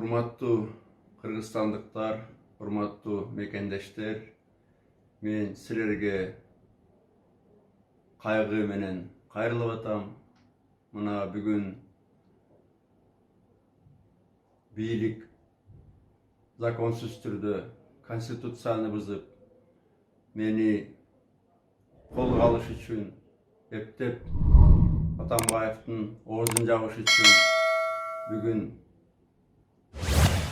Урматтуу кыргызстандыктар, урматтуу мекендештер, мен силерге кайгы менен кайрылып атам. Мына бүгүн бийлик законсуз түрдө конституцияны бузуп, мени колго алыш үчүн эптеп Атамбаевдин оозун жабыш үчүн бүгүн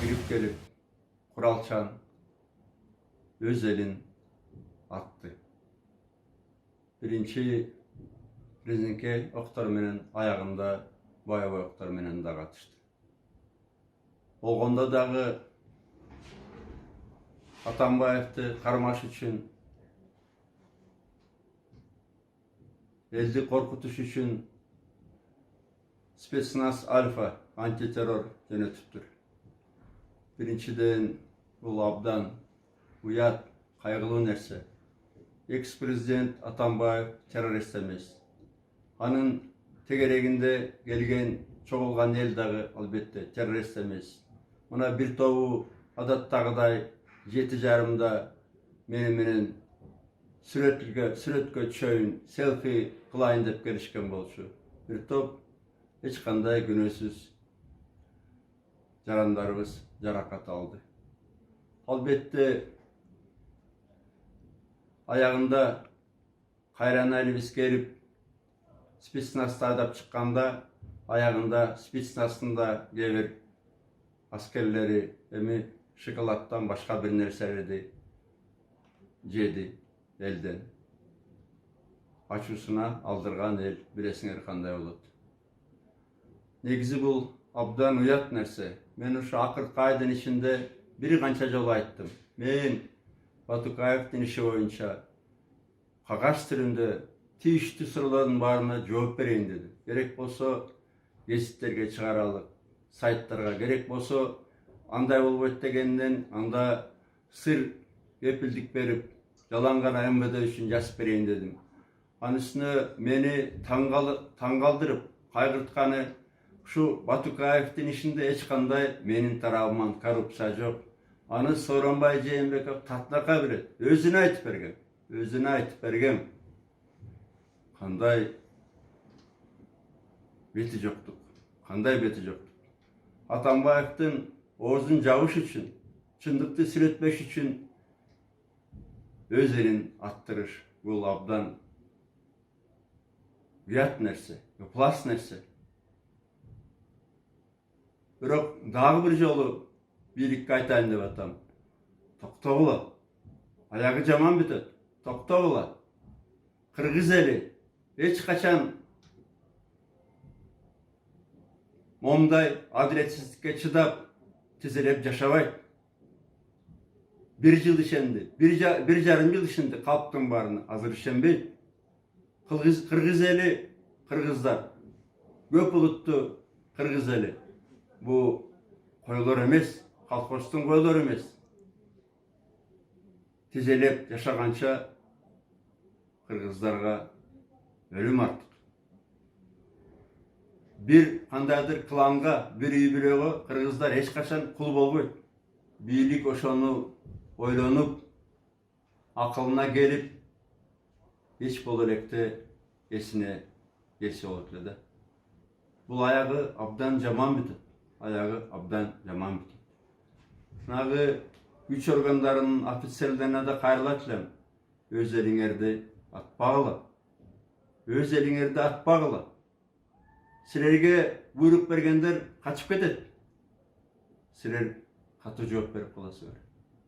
кирип келип куралчан өз элин атты. Биринчи резинке октор менен, аягында боевой октор менен да катышты. Болгондо дагы Атамбаевди кармаш үчүн, элди коркутуш үчүн спецназ Альфа антитеррор жөнөтүптүр. Биринчиден, бул абдан уят, кайгылуу нерсе. Экс-президент Атамбаев террорист эмес. Анын тегерегинде келген, чогулган эл дагы албетте террорист эмес. Мына бир тобу адаттагыдай 7:30 менен сүрөткө түшөйүн, селфи кылайын деп келишкен болчу. Бир топ эч кандай күнөөсүз жарандарыбыз жаракат алды. Албетте аягында кайран элибиз келип спецназды айдап чыкканда, аягында спецназдын да кээ бир аскерлери эми шоколаддан башка бир нерселерди жеди элден. Ачуусуна алдырган эл билесиңер кандай болот. Негизи бул абдан уят нерсе. Мен ушу акыркы айдын ичинде бир канча жолу айттым. Мен Батукаевдин иши боюнча кагаз түрүндө тийиштүү суроолордун баарына жооп берейин дедим. Керек болсо гезиттерге чыгаралык, сайттарга, керек болсо андай болбойт дегенден анда сыр кепилдик берип, жаланган МВД үчүн жазып берейин дедим. Анын үстүнө мени таң калтырып кайгыртканы ушу Батукаевдин ишинде эч кандай менин тарабыман коррупция жок. Аны Сооронбай Жээнбеков татнака билет. Өзүнө айтып берген. Кандай бети жоктук. Атамбаевдин оозун жабыш үчүн, чындыкты сүрөтпөш үчүн өз элин аттырыш бул абдан уят нерсе, ыплас нерсе. Бирок дагы бир жолу бийликке айтайын деп атам. Токтогула. Аягы жаман бүтөт. Токтогула. Кыргыз эли эч качан момдай адилетсиздикке чыдап тизелеп жашабайт. Бир жыл ишенди, бир жарым жыл ишенди калктын баарына, азыр ишенбейт. Кыргыз эли, кыргыздар, көп улуттуу кыргыз эли. Бу койлор эмес, колхоздун койлору эмес. Тизелеп жашаганча кыргыздарга өлүм артык. Бир кандайдыр кланга, бир үй бүлөгө кыргыздар эч качан кул болбойт. Бийлик ошону ойлонуп, акылына келип, эч боло электе эсине келсе болот эле да. Бул аягы абдан жаман бүтөт. Нагы күч органдарынын офицерлерине да кайрылат элем. Өз элиңерди атпагыла. Силерге буйрук бергендер качып кетет. Силер катуу жооп берип каласыңар.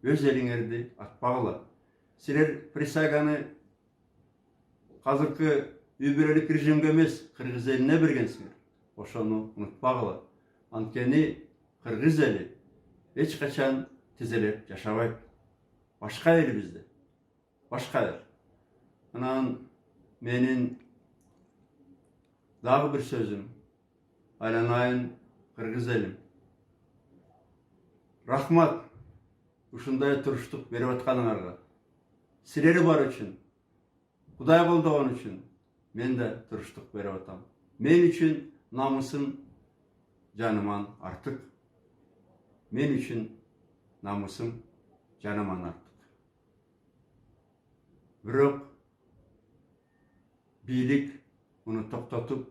Өз элиңерди атпагыла. Силер присяганы азыркы үй бүлөлүк режимге эмес, кыргыз элине бергенсиңер. Ошону унутпагыла. Анткени кыргыз эли эч качан тизелеп жашабайт. Башка эл бизде. Анан менин дагы бир сөзүм. Айланайын кыргыз элим. Рахмат ушундай туруштук берип атканыңарга. Силер бар үчүн, Кудай колдогон үчүн мен да туруштук берип атам. Мен үчүн намысым жаныман артык. men üçün namusum canımdan artık. Bирок bilik bunu toktotup,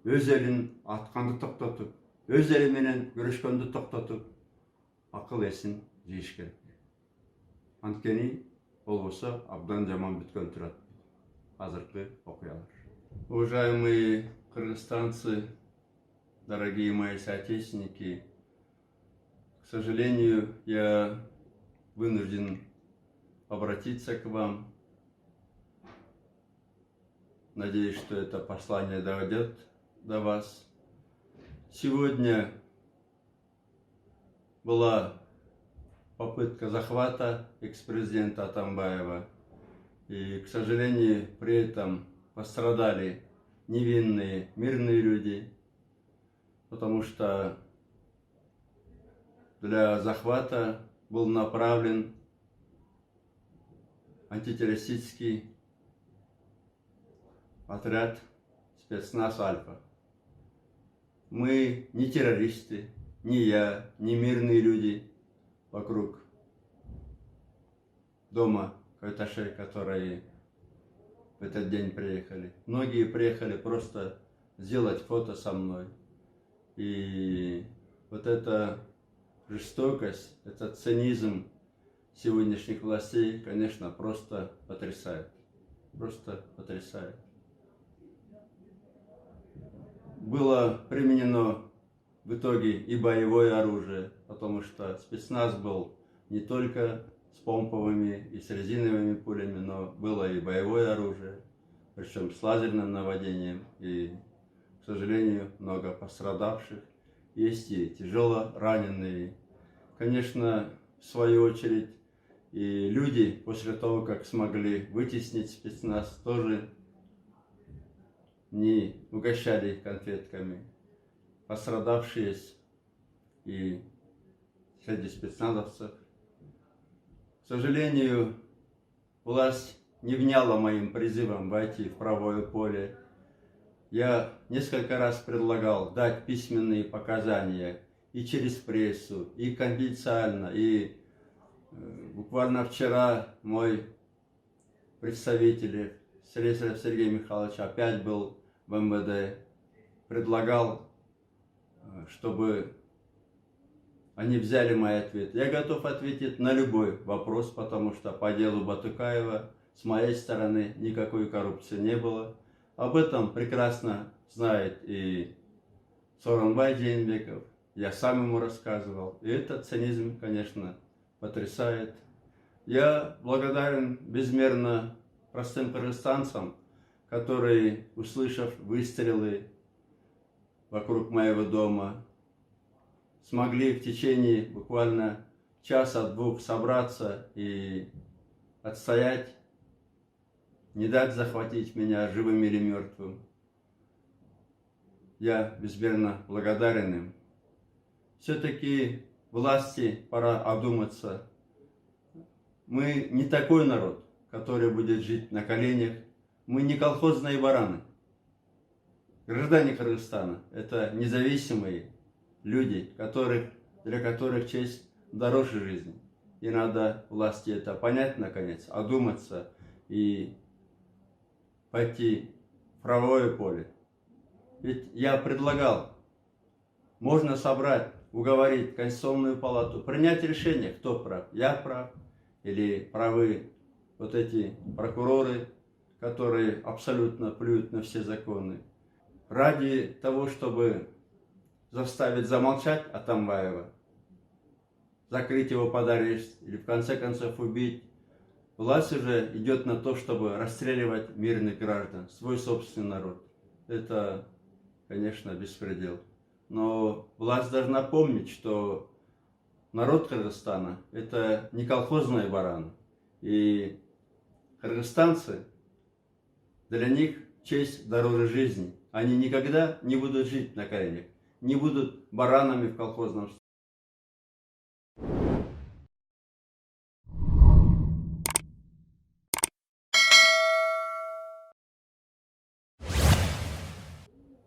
öz elin atkandı toktotup, öz eli menen görüşkөндү toktotup, akıl esin жийиш керек. Анткени болбосо абдан жаман бүткөн турат азыркы окуялар. Уважаемые кыргызстанцы, дорогие мои соотечественники, к сожалению, я вынужден обратиться к вам. Надеюсь, что это послание дойдет до вас. Сегодня была попытка захвата экс-президента Атамбаева. И, к сожалению, при этом пострадали невинные, мирные люди, потому что для захвата был направлен антитеррористический отряд спецназ «Альфа». Мы не террористы, не я, не мирные люди вокруг дома Кайташей, которые в этот день приехали. Многие приехали просто сделать фото со мной. И вот эта жестокость, этот цинизм сегодняшних властей, конечно, просто потрясает. Просто потрясает. Было применено в итоге и боевое оружие, потому что спецназ был не только с помповыми и с резиновыми пулями, но было и боевое оружие, причем с лазерным наводнением. И, к сожалению, много пострадавших. Есть и тяжело раненые. Конечно, в свою очередь, и люди, после того, как смогли вытеснить спецназ, тоже не угощали их конфетками. Пострадавшие есть и среди спецназовцев. К сожалению, власть не вняла моим призывом войти в правое поле. Я несколько раз предлагал дать письменные показания и через прессу, и конфиденциально, и буквально вчера мой представитель Слесарев Сергей Михайлович опять был в МВД, предлагал, чтобы они взяли мой ответ. Я готов ответить на любой вопрос, потому что по делу Батукаева с моей стороны никакой коррупции не было. Об этом прекрасно знает и Сооронбай Жээнбеков. Я сам ему рассказывал. И этот цинизм, конечно, потрясает. Я благодарен безмерно простым кыргызстанцам, которые, услышав выстрелы вокруг моего дома, смогли в течение буквально часа-двух собраться и отстоять, не дать захватить меня живым или мертвым. Я безмерно благодарен им. Все-таки власти пора одуматься. Мы не такой народ, который будет жить на коленях. Мы не колхозные бараны. Граждане Кыргызстана – это независимые люди, для которых честь дороже жизни. И надо власти это понять, наконец, одуматься и пойти в правое поле. Ведь я предлагал, можно собрать, уговорить Конституционную палату, принять решение, кто прав, я прав или правы вот эти прокуроры, которые абсолютно плюют на все законы. Ради того, чтобы заставить замолчать Атамбаева, закрыть его под арест или в конце концов убить, власть уже идет на то, чтобы расстреливать мирных граждан, свой собственный народ. Это, конечно, беспредел. Но власть должна помнить, что народ Кыргызстана – это не колхозные бараны. И кыргызстанцы, для них честь дороже жизни. Они никогда не будут жить на коленях, не будут баранами в колхозном строе.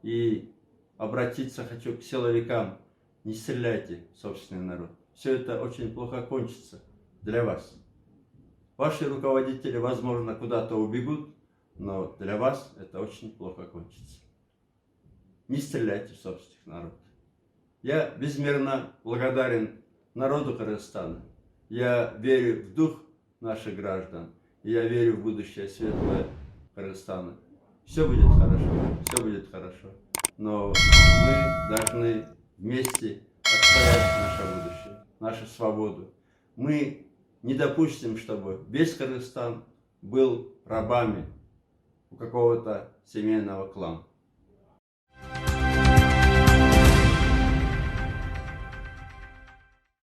И обратиться хочу к силовикам. не стреляйте в собственный народ. Все это очень плохо кончится для вас. Ваши руководители, возможно, куда-то убегут, но для вас это очень плохо кончится. Не стреляйте в собственных народов. Я безмерно благодарен народу Кыргызстана. Я верю в дух наших граждан. И я верю в будущее светлое Кыргызстана. Все будет хорошо, все будет хорошо. Но мы должны вместе отстоять наше будущее, нашу свободу. Мы не допустим, чтобы весь Кыргызстан был рабами у какого-то семейного клана.